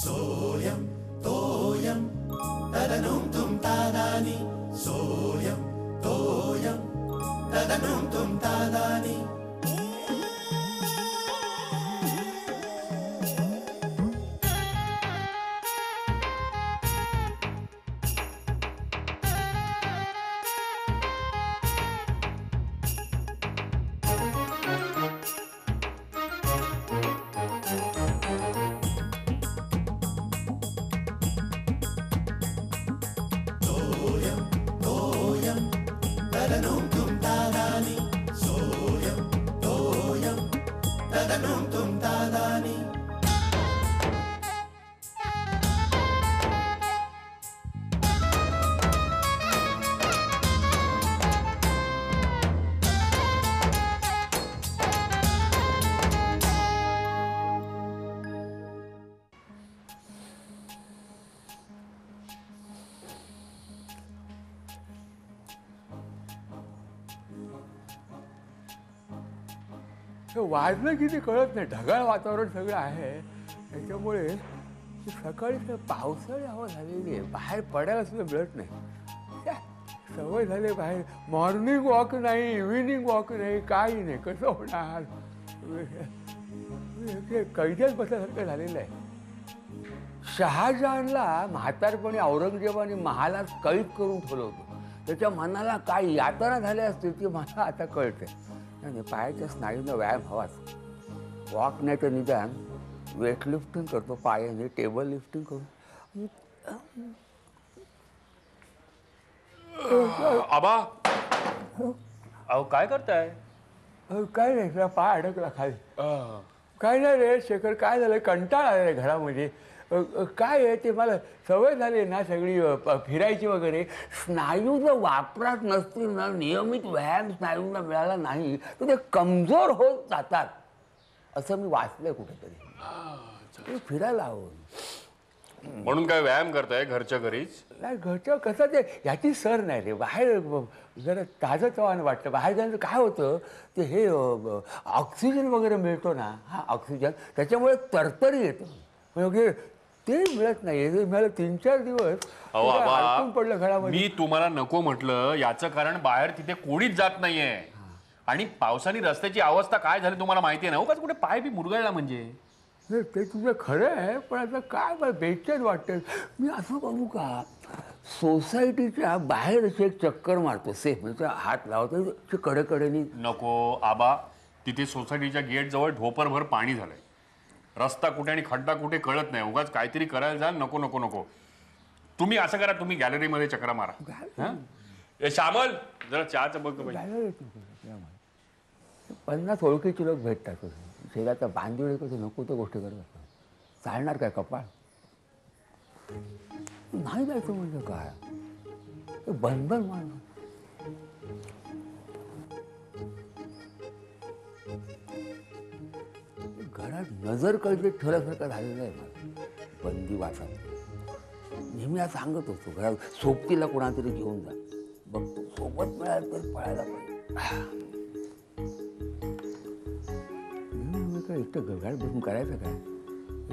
सोयम तोयम तदनुम तुम तादानी सोयम तोयम तदनुम तुम तादानी वाजलं किती कळत नाही. ढगाळ वातावरण सगळं आहे त्याच्यामुळे सकाळी पावसाळी हवा झालेली आहे. बाहेर पडायला सुद्धा मिळत नाही. सवय झाली बाहेर मॉर्निंग वॉक नाही, इव्हिनिंग वॉक नाही, काही नाही. कसं होणार? कैद्यात बसल्यासारखं झालेलं आहे. शहाजहानला म्हातारपणी औरंगजेबाने महालात कैद करून ठेवलं होतं. त्याच्या मनाला काय यातना झाल्या असतील ती मला आता कळते. नाही, पायाच्या स्नायूंना व्यायाम हवाच. वॉक नाही तर निदान वेट लिफ्टिंग करतो, पायाने टेबल लिफ्टिंग करून. आबा अहो काय करताय? काय नाही, तुला पाय अडकला खाली. काय नाही रे शेखर, काय झालं? कंटाळा आला रे घरामध्ये. काय आहे ते मला सवय झाली ना सगळी फिरायची वगैरे. स्नायू जर वापरात नसतील ना, नियमित व्यायाम स्नायूंना मिळाला नाही तर ते कमजोर होत जातात असं मी वाचलंय कुठेतरी. फिरायला हवं. म्हणून काय व्यायाम करताय घरच्या घरीच? नाही, घरचं कसं ते याची सर नाही रे. बाहेर जरा ताजं तवानं वाटतं. बाहेर जाणं काय होतं ते हे ऑक्सिजन वगैरे मिळतो ना, हा ऑक्सिजन, त्याच्यामुळे तरतरी येतं. म्हणजे ते मिळत नाही. मिळालं 3-4 दिवस अडकून पडलं घरामध्ये. मी तुम्हाला नको म्हटलं याचं कारण बाहेर तिथे कोणीच जात नाहीये. आणि पावसाने रस्त्याची अवस्था काय झाली तुम्हाला माहिती आहे ना? उगाच कुठे पाय बी मुरगळला म्हणजे. ते तुझं खरं आहे, पण आता काय मला बेचैन वाटतं. मी असं बघू का, सोसायटीच्या बाहेर अशी एक चक्कर मारतो सेफ, म्हणजे हात लावतो कडेकडेनी. नको आबा, तिथे सोसायटीच्या गेट जवळ ढोपरभर पाणी झालंय. रस्ता कुठे आणि खड्डा कुठे कळत नाही. उगाच काहीतरी करायला जाल. नको नको नको. तुम्ही असं करा, तुम्ही गॅलरीमध्ये चक्रा मारा. श्यामल जरा चहाचं बघ. 50 ओळखीचे लोक भेटतात. शेजारचा बांधिवडे कसं नको तर गोष्टी करतात. चालणार काय कपाळ? नाही जायचं म्हणजे काय, बंधन मानणं. घरात नजर कळते ठरल्यासारखं झालेलं आहे मला बंदिवासात. नेहमी असं सांगत होतो, घरात सोबतीला कोणातरी घेऊन जा. बघतो सोबत मिळालं तर पळायला पाहिजे. एकटं घरात बसून करायचं काय?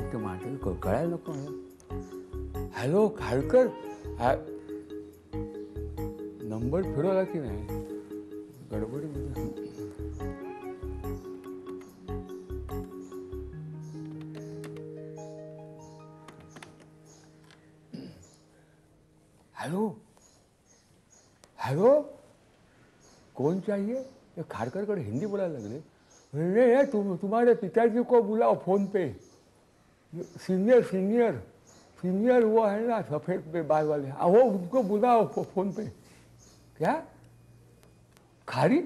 एकटं माणसाचं कळायला नको. हॅलो खाडकर, नंबर फिरवला की नाही? गडबडीमध्ये. हेलो हेलो, कौन चाहिए? ये खाड़कर हिंदी बोलायला लागले. ये तुम्हारे पिताजी को बुलाओ फोन पे. सीनियर सीनियर सीनियर वो है ना सफ़ेद पे बाल वाले, वो उनको बुलाओ फोन पे. क्या? खारी?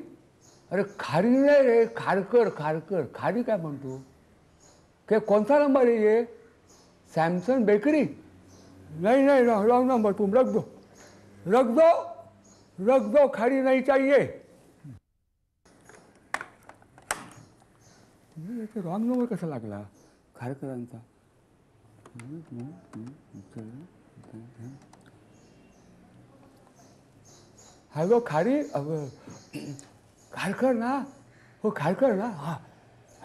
अरे खारी नहीं रे, खारकर खारकर. खारी क्या म्हणतो? क्या कौन सा नंबर है ये? Samsung bakery? नहीं नहीं रॉन्ग नंबर. तुम रख दो रख दो रख दो. खारी नहीं चाहिए. रॉन्ग नंबर कसा लागला खारकरांचा? हॅलो खारी, खारकर ना? हो खारकर ना? हां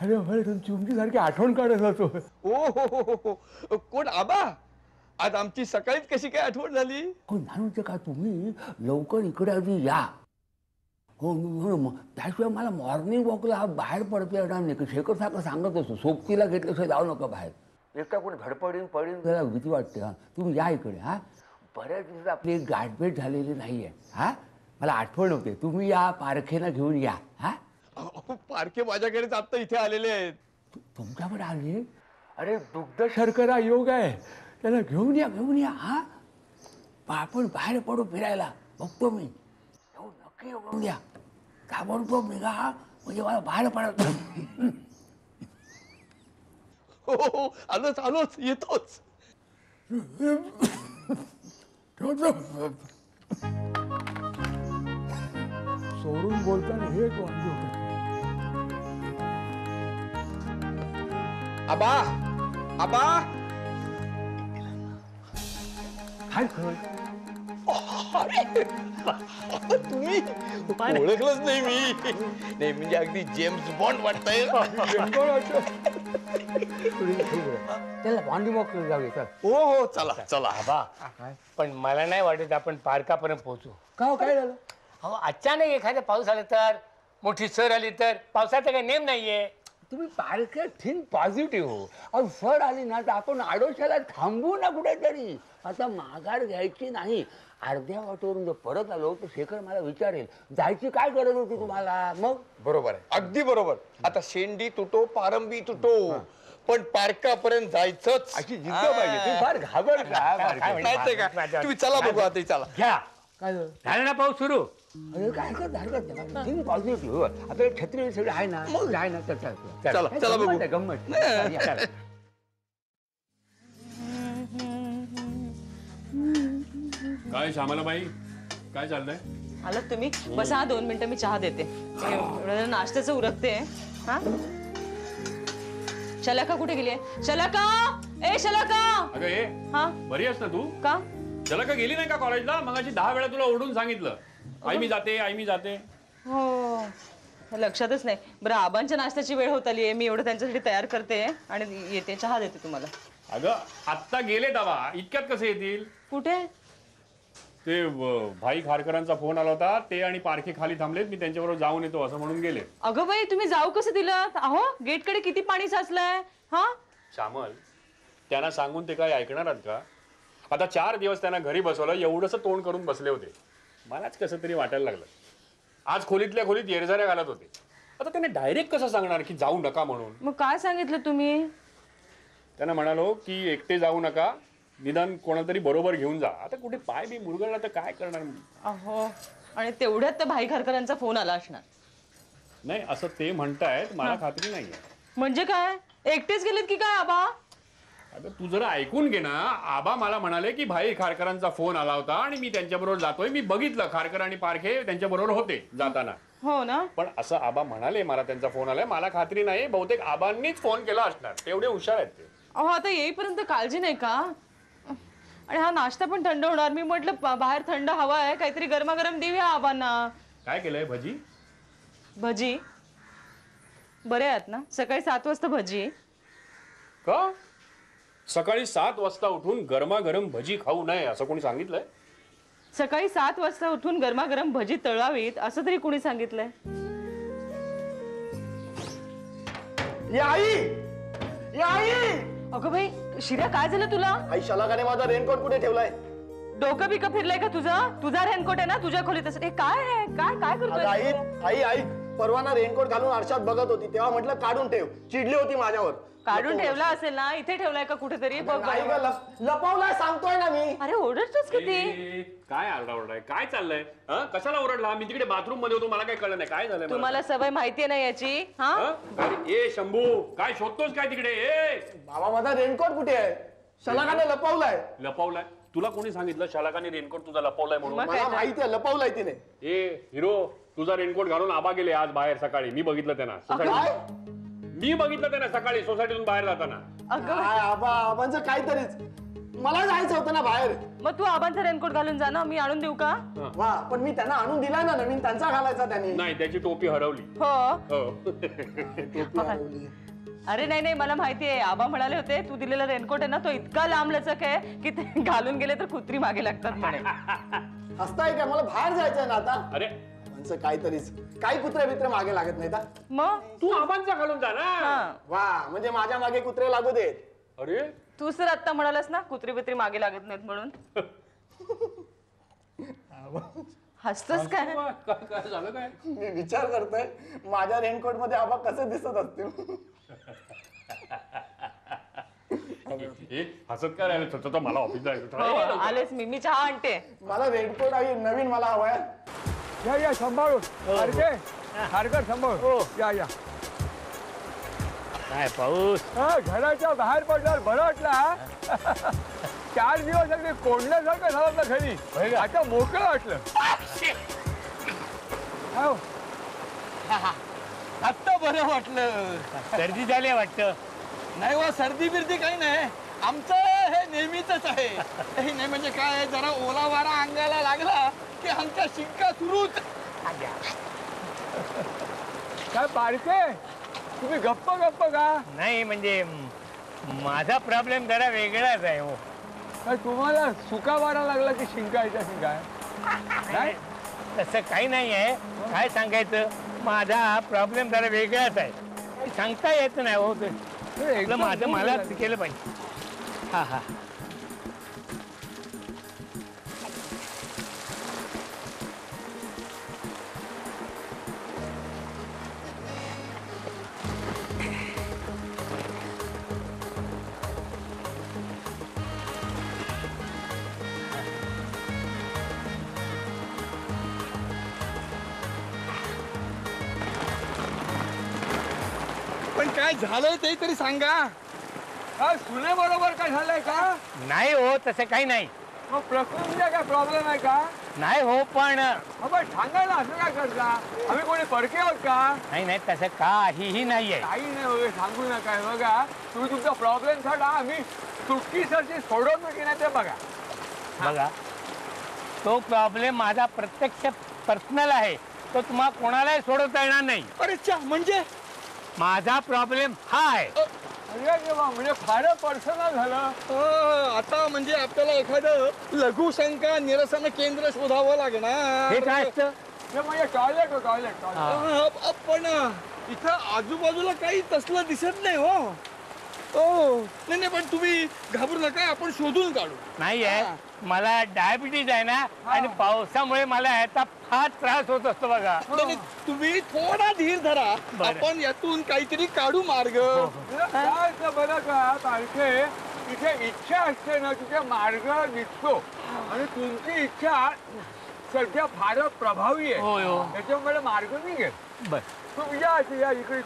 अरे अरे तुमच्यासारखी आठवण काढत होतो. ओ हो हो हो हो. कोण आबा? आज आमची सकाळीच कशी काय आठवण झाली? नाही का तुम्ही लवकर इकडे आधी या. हो मग त्याशिवाय मला मॉर्निंग वॉकला बाहेर पडता येणार नाही. शेखर सारखं सांगत असतो सोबतीला घेतल्याशिवाय जाऊ नका बाहेर. एकटा कोणी धडपडीन पडीन त्याला भीती वाटते. हा तुम्ही या इकडे. हा बऱ्याच दिवसात आपली एक गाठभेट झालेली नाही आहे. हा मला आठवण होते. तुम्ही या पारखेला घेऊन या. हा पारखे माझ्याकडेच आता इथे आलेले आहेत. तुमच्याकडे आले? अरे दुग्ध शर्करा योग आहे. त्याला घेऊन या. हा आपण बाहेर पडू फिरायला. बघतो मी. नक्की येऊन द्या. ताबडतोब निघा म्हणजे मला बाहेर पडत. हो आलोच येतोच. सोडून बोलताना हे एक वांगे होतं. आबा काय खरं? तुम्ही ओळखलंच नाही मी. नाही म्हणजे अगदी जेम्स बॉन्ड वाटतंय. त्याला वांगी मग जाऊया चल. हो चला. आबा पण मला नाही वाटत आपण पार्कापर्यंत पोहोचू. का काय झालं? अहो अचानक एखादा पाऊस आला तर, मोठी सर आली तर, पावसाचा काही नेम नाहीये. तुम्ही पार्केट थिंक पॉझिटिव्ह हो. अहो सर आली ना तर आपण आडोशाला थांबू ना कुठेतरी. आता माघार घ्यायची नाही. अर्ध्या वाटेवरून जर परत आलो तर शेखर मला विचारेल जायची काय गरज होती तुम्हाला. मग बरोबर आहे, अगदी बरोबर. आता शेंडी तुटो पारंबी तुटो पण पार्कापर्यंत जायचंच. अशी जिद्द पाहिजे. तुम्ही फार घाबरता. माहितीये का? तुम्ही चला बघू आता. चला. घ्या काय झालं? झालं ना पाऊस सुरू. अरे काय हरकत नाही. Think positive. आपल्याला छत्री सगळं आहे ना. आहे ना तर चला बघू. गंमत. काय श्यामलाबाई काय चाललंय? आलात तुम्ही? बसा 2 मिनिटं मी चहा देते. एवढं नाश्त्याचं उरकते. हा शलाका कुठे गेली आहे? शलाका शलाका. अगं ए हा बरी आहेस ना तू? का? त्याला का गेली नाही का कॉलेजला? मगाशी 10 वेळा तुला ओरडून सांगितलं आई मी जाते. हो लक्षातच नाही. बरं आबांच्या नाश्त्याची वेळ होत आली आहे. मी एवढं त्यांच्यासाठी तयार करते आणि येते. चहा देते तुम्हाला. अगं आत्ता गेले दावा इतक्यात कसे येतील? कुठे? ते भाई खारकरांचा फोन आला होता. ते आणि पारखे खाली थांबलेत. मी त्यांच्याबरोबर जाऊन येतो असं म्हणून गेले. अगं बाई तुम्ही जाऊ कसं दिलं? अहो गेटकडे किती पाणी साचलंय. हा श्यामल त्यांना सांगून ते काय ऐकणार आहेत का? आता 4 दिवस त्यांना घरी बसवलं. एवढंच तोंड करून बसले होते. मलाच कसं तरी वाटायला लागलं. आज खोलीतल्या खोलीत येरझाऱ्या घालत होते. आता त्यांना डायरेक्ट कसं सांगणार की जाऊ नका म्हणून? मग काय सांगितलं तुम्ही? त्यांना म्हणालो की एकटे जाऊ नका, निदान कोणातरी बरोबर घेऊन जा. आता कुठे पाय बी मुरगळला तर काय करणार? अहो आणि तेवढ्यात तर भाई खारकरांचा फोन आला असणार. नाही असं ते म्हणतायत. मला खात्री नाहीये. म्हणजे काय एकटेच गेलेत की काय आबा? अगं तू जरा ऐकून घे ना. आबा मला म्हणाले की भाई खारकरांचा फोन आला होता आणि मी त्यांच्याबरोबर जातोय. मी बघितलं खारकर आणि पारखे त्यांच्याबरोबर होते जाताना. हो ना. पण असं आबा म्हणाले मला त्यांचा फोन आलाय. मला खात्री नाही. बहुतेक आबांनीच फोन केला असणार. तेवढे हुशार आहेत ते. अहो आता येईपर्यंत काळजी नाही का? आणि हा नाश्ता पण थंड होणार. मी म्हटलं बाहेर थंड हवा आहे, काहीतरी गरमागरम देऊया आबांना. काय केलंय? भजी? बरे आहात ना? सकाळी 7 वाजता भजी. का? सकाळी 7 वाजता उठून गरमागरम भजी खाऊ नये असं कोणी सांगितलंय? सकाळी 7 वाजता उठून गरमागरम भजी तळावीत असं तरी कोणी सांगितलंय? अगं बाई शिर्या काय झालं तुला? आई शलाकाने माझा रेनकोट कुठे ठेवलाय? डोकं बिकं फिरलंय का तुझं? तुझा रेनकोट आहे ना तुझ्या खोलीत. असं हे काय आहे? काय करतोय? आई परवाना रेनकोट घालून आरशात बघत होती तेव्हा म्हटलं काढून ठेव. चिडली होती माझ्यावर. काढून ठेवला असेल ना. इथे ठेवलाय का कुठेतरी? बघ बरं. लपवलाय सांगतोय ना मी. अरे ओरडतोस किती? काय आरडाओरडाय? काय चाललंय? कशाला ओरडला? मी तिकडे बाथरूम मध्ये होतो. मला काय कळलं नाही. काय झालंय? तुम्हाला सवय माहितीये ना याची? हा ए शंभू काय शोधतोस काय तिकडे? बाबा माझा रेनकोट कुठे आहे? शलाकाने लपवलाय? तुला कोणी सांगितलं शलाकाने रेनकोट तुझा लपवलाय म्हणून? मला माहिती आहे लपवलाय तिने. ए हिरो तुझा रेनकोट घालून आबा गेले आज बाहेर सकाळी. मी बघितलं त्यांना. मी बघितलं त्यांना सकाळी सोसायटीतून बाहेर जाताना. आबांचं काहीतरीच. मला जायचं होतं ना बाहेर. मग तू आबांचा रेनकोट घालून जा ना, मी आणून देऊ का? वा, पण मी त्यांना आणून दिला ना नवीन, त्यांचा घालायचा त्यांनी. नाही त्याची टोपी हरवली. हो. टोपी हरवली. अरे नाही, मला माहितीये. आबा म्हणाले होते तू दिलेला रेनकोट आहे ना तो इतका लांब लचक आहे की ते घालून गेले तर कुत्री मागे लागतात म्हणे. हसताय का? मला बाहेर जायचंय ना आता. अरे म्हणजे काहीतरीच, काही कुत्रे बित्रे मागे लागत नाही का? मग तू आबांचा घालून जा ना. हा. वा, म्हणजे माझ्या मागे कुत्रे लागू देत. अरे तू सर आता म्हणालास ना कुत्री बित्री मागे लागत नाहीत म्हणून. हसतोस काय? काय झालं काय? मी विचार करतोय माझ्या रेनकोट मध्ये आबा कसे दिसत असतील. हे हसत काय राहिलं? तो मला ऑफिस जायचं. हो, आलेच मी चहा आणते. मला रेनकोट आहे नवीन, मला हवाय. या सांभाळून सारखे सारखं सांभाळ. या काय पाऊस. घराच्या बाहेर पडल्यावर बरं वाटला. 4 दिवस अगदी कोंडल्यासारखं झालं ना घरी. आता मोकळं वाटलं. हो. आत्ता बरं वाटलं. सर्दी झाली वाटतं. नाही वा, सर्दी बिर्दी काही नाही. आमचं हे नेहमीच आहे. हे नाही म्हणजे काय, जरा ओला वारा अंगाला लागला की आमच्या शिंका सुरूच. काय बारके तुम्ही गप्प का? नाही म्हणजे माझा प्रॉब्लेम जरा वेगळाच आहे. हो, काय तुम्हाला सुका वारा लागला की शिंकायचा शिंकाय? नाही तसं काही नाही आहे. काय सांगायचं, माझा प्रॉब्लेम जरा वेगळाच आहे. काही सांगता येत नाही. हो ते माझं मलाच केलं पाहिजे. हा. पण काय झालंय ते तरी सांगा. काय सुनेबरोबर काय झालंय का? नाही हो, तसं काही नाही. मग प्रकृतीचा काय प्रॉब्लेम आहे का? नाही हो, पण आपण सांगा ना, असं काय करता? आम्ही कोणी परके आहोत का? नाही तसं काहीही नाहीये. काही नाही वगैरे सांगू नका. बघा तुम्ही तुमचा प्रॉब्लेम सांगा, आम्ही चुटकीसरशी सोडवतो की नाही ते बघा. बघा, तो प्रॉब्लेम माझा प्रत्यक्ष पर्सनल आहे. तो तुम्हाला कोणालाही सोडवता येणार नाही. अरे चा, म्हणजे माझा प्रॉब्लेम हा आहे. अरे देवा, म्हणजे फारच पर्सनल झालं. आता म्हणजे आपल्याला एखादं लघुशंका निरसन केंद्र शोधावं लागणार. हे काय असतं? हे म्हणजे टॉयलेट. पण इथं आजूबाजूला काही तसलं दिसत नाही. हो नाही पण तुम्ही घाबरू नका, आपण शोधून काढू. नाही आहे, मला डायबिटीज आहे ना, आणि पावसामुळे मला याचा फार त्रास होत असतो बघा. नाही, तुम्ही थोडा धीर धरा. बरं. आपण यातून काहीतरी काढू मार्ग. काय असतं बरं का पारखे, तिथे इच्छा असते ना तिथे मार्ग दिसतो. आणि तुमची इच्छा सध्या फारच प्रभावी आहे. हो. त्याच्यामुळे मार्ग निघेल. बर, तुम्ही या इकडे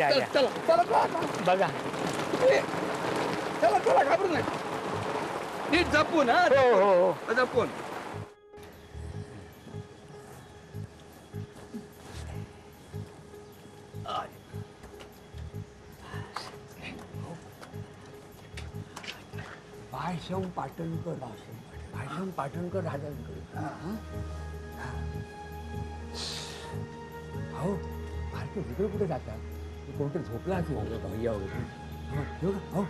या. चला बघा. चला घाबरू नका. नीट जपून. हो. जपून. भाषण पाटणकर राजांकडे. हो भारती इकडे कुठे जातात? कोणतरी झोपला असेल भैया वगैरे. हो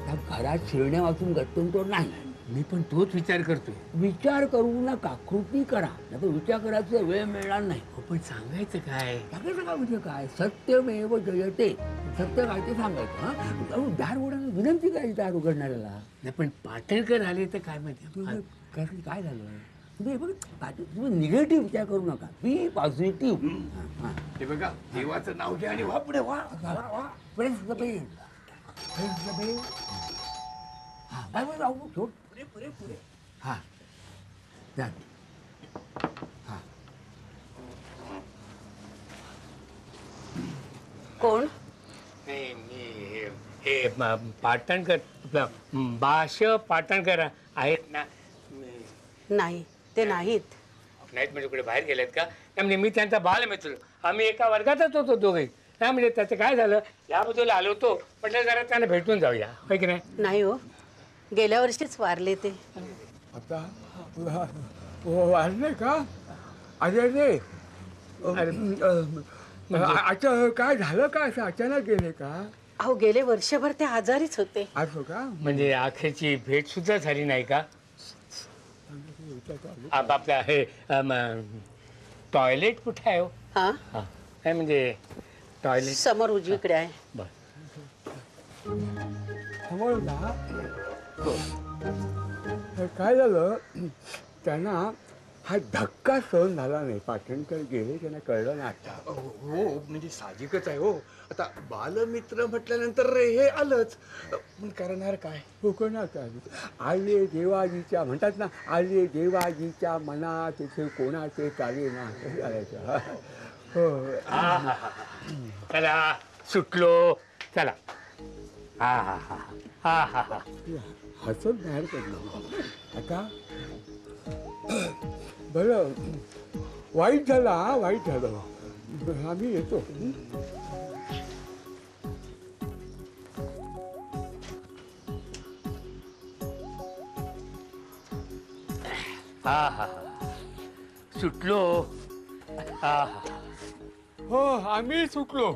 त्या घरात शिरण्या वाचून गट्टून तो नाही. मी पण तोच विचार करतोय. विचार करू नका, कृती करा. नाही तर विचार करायचा वेळ मिळणार नाही. हो, पण सांगायचं काय? सांगायचं का म्हणजे काय? सत्यमेव जयते. सत्य काय ते सांगायचं. दार उघडण्याला विनंती करायची दार उघडणाऱ्याला. नाही पण पाटणकर आले तर काय माहिती. काय झालं? तुम्ही निगेटिव्ह विचार करू नका. बी पॉझिटिव्ह. हे बघा, देवाचं नाव घ्या आणि वा पुढे वा. Press the bell. बाय जाऊ सोड. पुढे. हा जा. कोण? नाही, हे पाटणकर, भाष पाटणकर आहेत ना? नाही, ते नाहीत. नाहीत म्हणजे कुठे बाहेर गेलेत का? त्यामुळे मी त्यांचा बालमित्र. आम्ही एका वर्गातच होतो दोघे. त्यामुळे त्याचं काय झालं, याबद्दल आलो होतो. म्हटलं जरा त्यांना भेटून जाऊया, होय की नाही? नाही हो, गेल्या वर्षीच वारले ते. आता वाढले का? अरे रे अच्छा काय झालं का? असं अचानक गेले का? अहो गेले वर्षभर ते आजारीच होते. असं का? म्हणजे अखेरची भेट सुद्धा झाली नाही का? आपल्या हे टॉयलेट कुठे आहे हो? हा काय म्हणजे टॉयलेट समोर उजवीकडे आहे. बर. समोर ना काय झालं त्यांना हा धक्का सहन झाला नाही. पाटणकर गेले त्यांना कळलं ना. आता हो म्हणजे साहजिकच आहे हो. आता बालमित्र म्हटल्यानंतर हे आलंच, पण करणार काय? कोकणात आले देवाजीच्या म्हणतात ना, आले देवाजीच्या मनात तिथे कोणाचे चाले ना असं करायचं. हो चला सुटलो चला. हा हा हा हा हा हा हसत बाहेर पडलं. आता बरं वाईट झालं. हा वाईट झालं. आम्ही येतो. हा हा हा सुटलो. हा हा हो आम्ही सुटलो.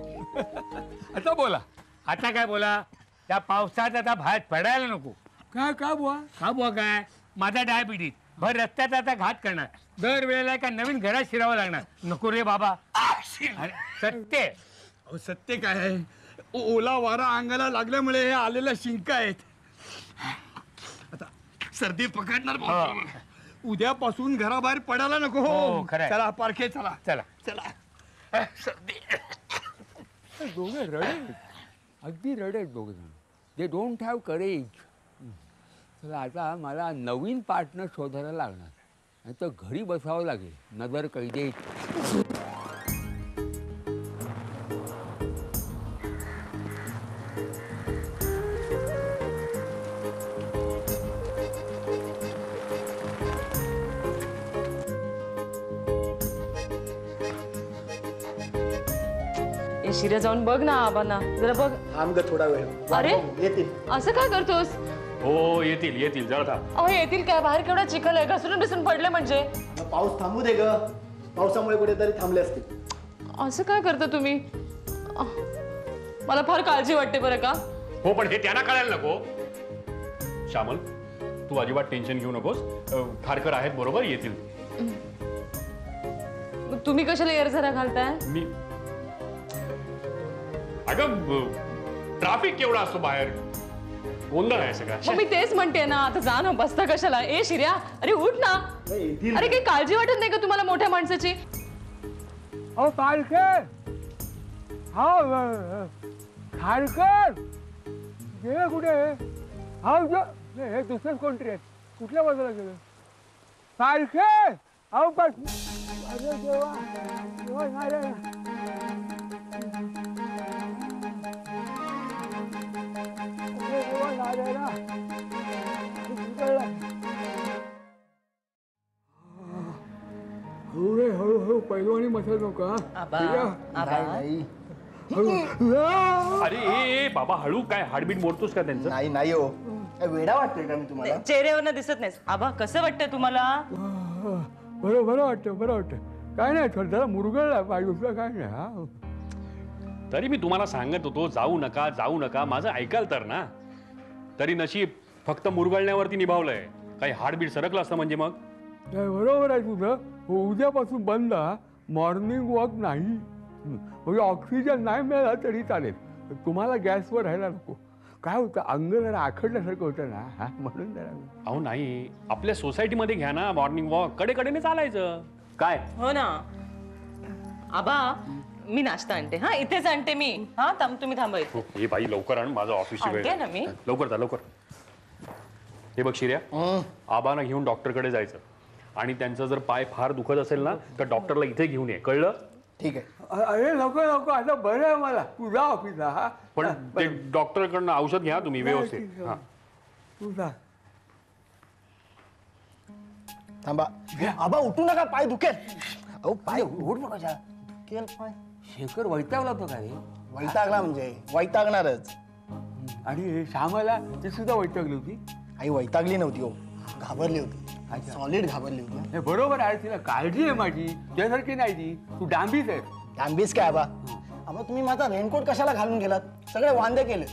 आता बोला. आता काय बोला? त्या पावसात आता बाहेर पडायला नको. काय का बुवा? हा बुवा काय? माझा डायबिटीज भर रस्त्यात आता घात करणार. दर वेळेला का नवीन घरात शिरावं लागणार. नको रे बाबा. अरे, सत्य. अहो सत्य काय आहे, ओला वारा अंगाला लागल्यामुळे हे आलेल्या शिंका आहेत. आता सर्दी पकडणार भाऊ. उद्यापासून घराबाहेर पडायला नको. हो, खरं आहे. चला पारखे चला चला चला. सर्दी दोघे रडे अगदी रडे दोघे जण. They don't have courage. चला आता मला नवीन पार्टनर शोधायला लागणार. नाही तर घरी बसावं लागेल नजर कैदेत. शिर्या जाऊन बघ ना आबांना जरा बघ. थांब ग थोडा वेळ. अरे येतील. असं काय करतोस? हो येतील जरा थांब. अहो येतील काय? बाहेर केवढा चिखल आहे. घसरून बिसून पडले म्हणजे. पाऊस थांबू दे ग. पावसामुळे कुठेतरी थांबले असतील. असं काय करता तुम्ही? मला फार काळजी वाटते बरं का. हो पण हे त्यांना कळायला नको. श्यामल तू अजिबात टेन्शन घेऊ नकोस. खारकर आहेत बरोबर येतील. तुम्ही कशाला एरझरा घालताय? मी अगं ट्रॅफिक केवढा असतो बाहेर. गोंधळ आहे सगळा. मग मी तेच म्हणते ना. आता जा ना. बसता कशाला? ए शिर्या अरे उठ ना. अरे काही काळजी वाटत नाही का तुम्हाला मोठ्या माणसाची? अहो खारकर. हा खारकर गेलं कुठे? हा हे दुसरंच कोणतरी आहे. कुठल्या बाजूला गेलं? खारकर अहो पण अरे देवा देवा नाही. हळूहळू पैलवानी मसाल नका. अरे ए बाबा हळू. काय हार्टबीट मोडतोस का त्यांचं? नाही नाही हो. काय वेडा वाटतोय का मी तुम्हाला? चेहऱ्यावर दिसत नाही. आबा कसं वाटतंय तुम्हाला? बरं वाटतं. काय नाही थोडं जरा मुरगळला पाहिजे. दुसरं काय नाही. हा तरी मी तुम्हाला सांगत होतो जाऊ नका. माझं ऐकाल तर ना. तरी नशीब फक्त मुरगळण्यावरती निभावलंय. काही हार्टबीट सरकलं असतं म्हणजे मग. बरोबर आहे तुझं. उद्यापासून बंद. मॉर्निंग वॉक नाही. म्हणजे ऑक्सिजन नाही मिळाला तरी चालेल. तुम्हाला गॅसवर राहायला नको. काय होतं अंग जरा आखडल्यासारखं होतं ना. हा म्हणून जरा. अहो नाही आपल्या सोसायटीमध्ये घ्या ना मॉर्निंग वॉक. कडेकडेने चालायचं. काय हो ना. आबा मी नाश्ता आणते. हा इथेच आणते मी. हा तुम्ही थांबा इथे. हे बाई लवकर आण. माझा ऑफिसची वेळ आणते ना मी. लवकर. हे बघ शिर्या आबांना घेऊन डॉक्टरकडे जायचं. आणि त्यांचा जर पाय फार दुखत असेल ना तर डॉक्टरला इथे घेऊन ये. कळलं? ठीक आहे. अरे नको आता बरं आहे मला. तुझा ऑफिसला. हा पण ते डॉक्टरकडनं औषध घ्या तुम्ही व्यवस्थित. हा तुझा थांबा. आबा उठू नका. पाय दुखेल. अहो पाय उठ नका. दुखेल पाय. शेखर वैतागला होता का रे? वैतागला म्हणजे वैतागणारच. आणि श्यामाला ती सुद्धा वैतागली होती. आई वैतागली नव्हती हो, घाबरली होती, सॉलिड घाबरली होती. हे बरोबर आहे, तिला काळजी आहे माझी, तुझ्यासारखी नाही ती. तू डांबीच आहे. डांबीस काय आबा? आबा तुम्ही माझा रेनकोट कशाला घालून गेलात? सगळे वांदे केले.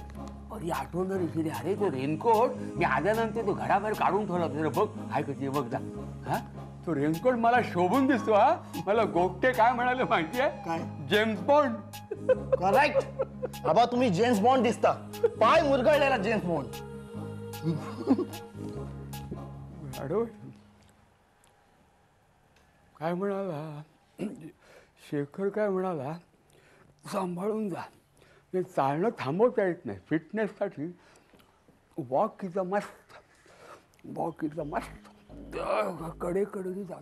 अरे आठवण रे, अरे तो रेनकोट मी आल्यानंतर तो घराबाहेर काढून ठेवला. जरा बघ हाय कशी बघ जा. हा तो रेनकोट मला शोभून दिसतो. हा मला गोगटे काय म्हणाले माहिती आहे? काय? James bond. करेक्ट आबा, तुम्ही जेम्स बॉन्ड दिसता. पाय मुरगळलेला जेम्स बॉन्ड. काय म्हणाला शेखर? काय म्हणाला? सांभाळून जा. ते चालणं थांबवता येत नाही. फिटनेससाठी walk is a must. Walk is a must. कडेकडे जा.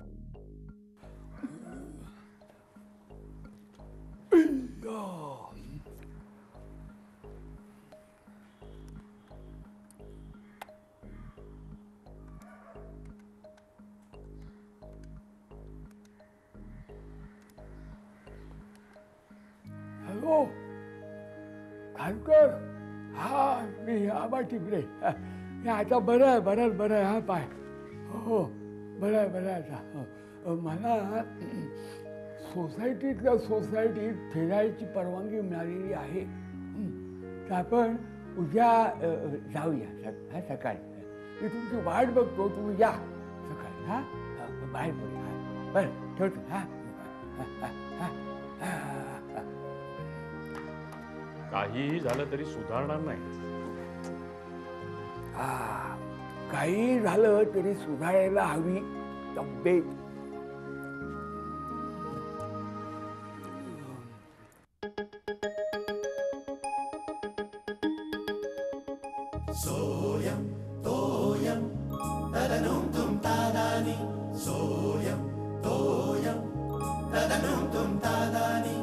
हॅलो खानकर. हा मी आबा टिपरे. आता बरं आहे, बरं आहे. हा पाय हो बरं आहे आता. मला सोसायटीत फिरायची परवानगी मिळालेली आहे. तर आपण उद्या जाऊया सकाळी. मी तुमची वाट बघतो, तुम्ही या सकाळी. हा बाहेर पडू. बरं ठेवतो. हा काहीही झालं तरी सुधारणार नाही. काही झालं तरी सुधारायला हवी तब्येत. सोयम तोयम तदनुम तुम तादानी. सोयम तोयम तदनुम तुम तादानी.